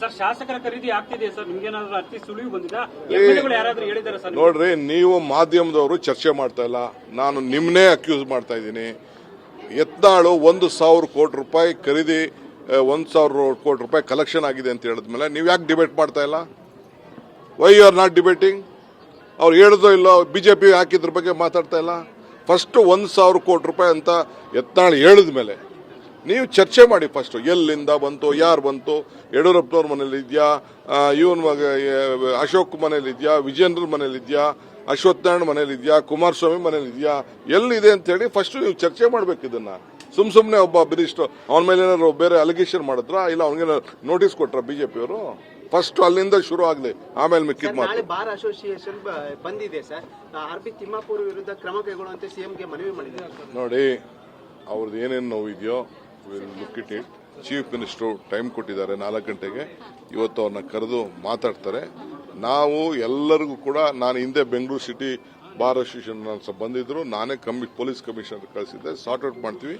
Sir ಶಾಸಕರ ಖರೀದಿ ಆಗ್ತಿದೆ ಸರ್, ನಿಮ್ಗೇನಾದ್ರೂ ಅತಿ ಸುಳಿವು ಬಂದಿದೆ? ಎಮ್ಎಲ್ಎಗಳು ಯಾರಾದ್ರೂ ಹೇಳಿದಾರೆ ಸರ್? ನೋಡ್ರಿ, ನೀವು ಮಾಧ್ಯಮದವರು ಚರ್ಚೆ ಮಾಡ್ತಾ ಇಲ್ಲ, ನಾನು ನಿಮ್ಮನ್ನೇ ಅಕ್ಯೂಸ್ ಮಾಡ್ತಾ ಇದ್ದೀನಿ. ಯತ್ನಾಳು 1,000 ಕೋಟಿ ರೂಪಾಯಿ ಖರೀದಿ, 1,000 ಕೋಟಿ ರೂಪಾಯಿ ಕಲೆಕ್ಷನ್ ಆಗಿದೆ ಅಂತ ಹೇಳಿದ್ಮೇಲೆ ನೀವು ಯಾಕೆ ಡಿಬೇಟ್ ಮಾಡ್ತಾ ಇಲ್ಲ? Why you are not debating? ಅವ್ರು ಹೇಳೋದೋ ಇಲ್ಲೋ, ಬಿಜೆಪಿ ಹಾಕಿದ್ರ ಬಗ್ಗೆ ಮಾತಾಡ್ತಾ ಇಲ್ಲ. ಫಸ್ಟ್ 1,000 ಕೋಟಿ ರೂಪಾಯಿ ಅಂತ ಯತ್ನಾಳ್ ಹೇಳಿದ ಮೇಲೆ ನೀವು ಚರ್ಚೆ ಮಾಡಿ. ಫಸ್ಟ್ ಎಲ್ಲಿಂದ ಬಂತು, ಯಾರು ಬಂತು, ಯಡಿಯೂರಪ್ಪನವ್ರ ಮನೇಲಿ ಇದೆಯಾ, ಇವನ್ ಅಶೋಕ್ ಮನೇಲಿ ಇದೆಯಾ, ವಿಜೇಂದ್ರ ಮನೇಲಿ ಇದೆಯಾ, ಅಶ್ವತ್ಥನಾರಾಯಣ ಮನೇಲಿ ಇದೆಯಾ, ಕುಮಾರಸ್ವಾಮಿ ಮನೇಲಿ ಇದೆಯಾ, ಎಲ್ಲಿದೆ ಅಂತ ಹೇಳಿ ಫಸ್ಟ್ ನೀವು ಚರ್ಚೆ ಮಾಡ್ಬೇಕು. ಇದನ್ನ ಸುಮ್ನೆ ಒಬ್ಬ ಮಿನಿಸ್ಟರ್ ಅವನ ಮೇಲೆ ಏನಾದ್ರು ಬೇರೆ ಅಲಿಗೇಷನ್ ಮಾಡಿದ್ರ, ಇಲ್ಲ ಅವನಿಗೆ ನೋಟಿಸ್ ಕೊಟ್ರ ಬಿಜೆಪಿಯವರು? ಫಸ್ಟ್ ಅಲ್ಲಿಂದ ಶುರು ಆಗಲಿ, ಆಮೇಲೆ ಮಿಕ್ಕಿದ್ ಮಾತು. ಬಾರ್ ಅಸೋಸಿಯೇಷನ್ ಬಂದಿದೆ ಸರ್, ಆರ್.ಬಿ. ತಿಮ್ಮಾಪುರ್ ವಿರುದ್ಧ ಕ್ರಮ ಕೈಗೊಳ್ಳುವಂತೆ ಸಿಎಂಗೆ ಮನವಿ ಮಾಡಿದ್ದಾರೆ. ನೋಡಿ, ಅವ್ರದ್ದು ಏನೇನು ನೋವು ಇದೆಯೋ look it it. Chief minister time ಕೊಟ್ಟಿದ್ದಾರೆ 4 ಗಂಟೆಗೆ. ಇವತ್ತು ಅವ್ರನ್ನ ಕರೆದು ಮಾತಾಡ್ತಾರೆ. ನಾವು ಎಲ್ಲರಿಗೂ ಕೂಡ, ನಾನು ಹಿಂದೆ ಬೆಂಗಳೂರು ಸಿಟಿ ಬಾರ್ ಅಸೋಸಿಯೇಷನ್ ಬಂದಿದ್ರು, ನಾನೇ ಪೊಲೀಸ್ ಕಮಿಷನರ್ ಕಳಿಸಿದ್ದೆ, ಸಾರ್ಟ್ ಔಟ್ ಮಾಡ್ತೀವಿ.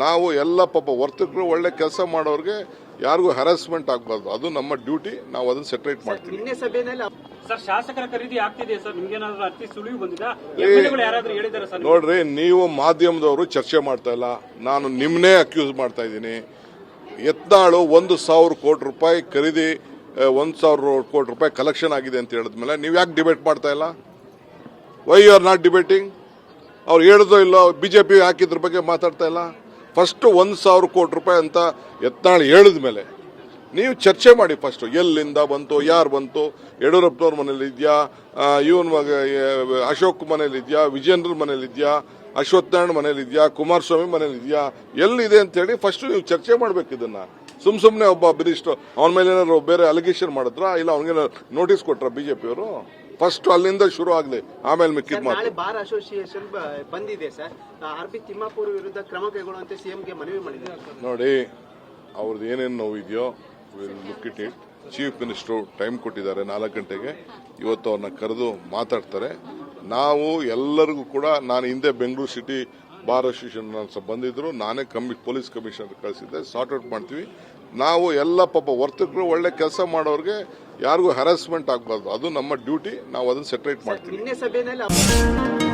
ನಾವು ಎಲ್ಲ ಪಾಪ ವರ್ತಕರು, ಒಳ್ಳೆ ಕೆಲಸ ಮಾಡೋರಿಗೆ ಯಾರಿಗೂ ಹರಾಸ್ಮೆಂಟ್ ಆಗಬಾರ್ದು, ಅದು ನಮ್ಮ ಡ್ಯೂಟಿ. ನಾವು ಅದನ್ನ ಸೆಪರೇಟ್ ಮಾಡ್ತೀವಿ. ಸರ್ ಶಾಸಕರ ಖರೀದಿ ಆಗ್ತಿದೆ ಸರ್, ನಿಮ್ಗೇನಾದ್ರೂ ಅತಿ ಸುಳಿವು ಬಂದಿದೆ? ಎಮ್ಎಲ್ಎಗಳು ಯಾರಾದ್ರೂ ಹೇಳಿದಾರೆ ಸರ್? ನೋಡ್ರಿ, ನೀವು ಮಾಧ್ಯಮದವರು ಚರ್ಚೆ ಮಾಡ್ತಾ ಇಲ್ಲ, ನಾನು ನಿಮ್ಮನ್ನೇ ಅಕ್ಯೂಸ್ ಮಾಡ್ತಾ ಇದ್ದೀನಿ. ಯತ್ನಾಳು 1,000 ಕೋಟಿ ರೂಪಾಯಿ ಖರೀದಿ, 1,000 ಕೋಟಿ ರೂಪಾಯಿ ಕಲೆಕ್ಷನ್ ಆಗಿದೆ ಅಂತ ಹೇಳಿದ್ಮೇಲೆ ನೀವು ಯಾಕೆ ಡಿಬೇಟ್ ಮಾಡ್ತಾ ಇಲ್ಲ? Why you are not debating? ಅವ್ರು ಹೇಳೋದೋ ಇಲ್ಲೋ, ಬಿಜೆಪಿ ಹಾಕಿದ್ರ ಬಗ್ಗೆ ಮಾತಾಡ್ತಾ ಇಲ್ಲ. ಫಸ್ಟ್ 1,000 ಕೋಟಿ ರೂಪಾಯಿ ಅಂತ ಯತ್ನಾಳ್ ಹೇಳಿದ ಮೇಲೆ ನೀವು ಚರ್ಚೆ ಮಾಡಿ. ಫಸ್ಟ್ ಎಲ್ಲಿಂದ ಬಂತು, ಯಾರು ಬಂತು, ಯಡಿಯೂರಪ್ಪನವ್ರ ಮನೇಲಿ ಇದೆಯಾ, ಇವನ್ ಅಶೋಕ್ ಮನೇಲಿ ಇದೆಯಾ, ವಿಜೇಂದ್ರ ಮನೇಲಿ ಇದೆಯಾ, ಅಶ್ವತ್ಥನಾರಾಯಣ ಮನೇಲಿ ಇದೆಯಾ, ಕುಮಾರಸ್ವಾಮಿ ಮನೇಲಿ ಇದೆಯಾ, ಎಲ್ಲಿದೆ ಅಂತ ಹೇಳಿ ಫಸ್ಟ್ ನೀವು ಚರ್ಚೆ ಮಾಡ್ಬೇಕು. ಇದನ್ನ ಸುಮ್ನೆ ಒಬ್ಬ ಮಿನಿಸ್ಟರ್ ಅವನ ಮೇಲೆ ಏನಾದ್ರು ಬೇರೆ ಅಲಿಗೇಷನ್ ಮಾಡಿದ್ರ, ಇಲ್ಲ ಅವನಿಗೆ ನೋಟಿಸ್ ಕೊಟ್ರ ಬಿಜೆಪಿಯವರು? ಫಸ್ಟ್ ಅಲ್ಲಿಂದ ಶುರು ಆಗಲಿ, ಆಮೇಲೆ ಮಿಕ್ಕಿದ್ ಮಾತು. ಬಾರ್ ಅಸೋಸಿಯೇಷನ್ ಬಂದಿದೆ ಸರ್, ಆರ್.ಬಿ. ತಿಮ್ಮಾಪುರ್ ವಿರುದ್ಧ ಕ್ರಮ ಕೈಗೊಳ್ಳುವಂತೆ ಸಿಎಂಗೆ ಮನವಿ ಮಾಡಿದ್ದಾರೆ. ನೋಡಿ, ಅವ್ರದ್ದು ಏನೇನು ನೋವು ಇದೆಯೋ look it it. Chief minister time ಕೊಟ್ಟಿದ್ದಾರೆ 4 ಗಂಟೆಗೆ. ಇವತ್ತು ಅವ್ರನ್ನ ಕರೆದು ಮಾತಾಡ್ತಾರೆ. ನಾವು ಎಲ್ಲರಿಗೂ ಕೂಡ, ನಾನು ಹಿಂದೆ ಬೆಂಗಳೂರು ಸಿಟಿ ಬಾರ್ ಅಸೋಸಿಯೇಷನ್ ಬಂದಿದ್ರು, ನಾನೇ ಪೊಲೀಸ್ ಕಮಿಷನರ್ ಕಳಿಸಿದ್ದೆ, ಸಾರ್ಟ್ ಔಟ್ ಮಾಡ್ತೀವಿ. ನಾವು ಎಲ್ಲ ಪಾಪ ವರ್ತಕರು, ಒಳ್ಳೆ ಕೆಲಸ ಮಾಡೋರಿಗೆ ಯಾರಿಗೂ ಹರಾಸ್ಮೆಂಟ್ ಆಗಬಾರ್ದು, ಅದು ನಮ್ಮ ಡ್ಯೂಟಿ. ನಾವು ಅದನ್ನ ಸೆಪರೇಟ್ ಮಾಡ್ತೀವಿ.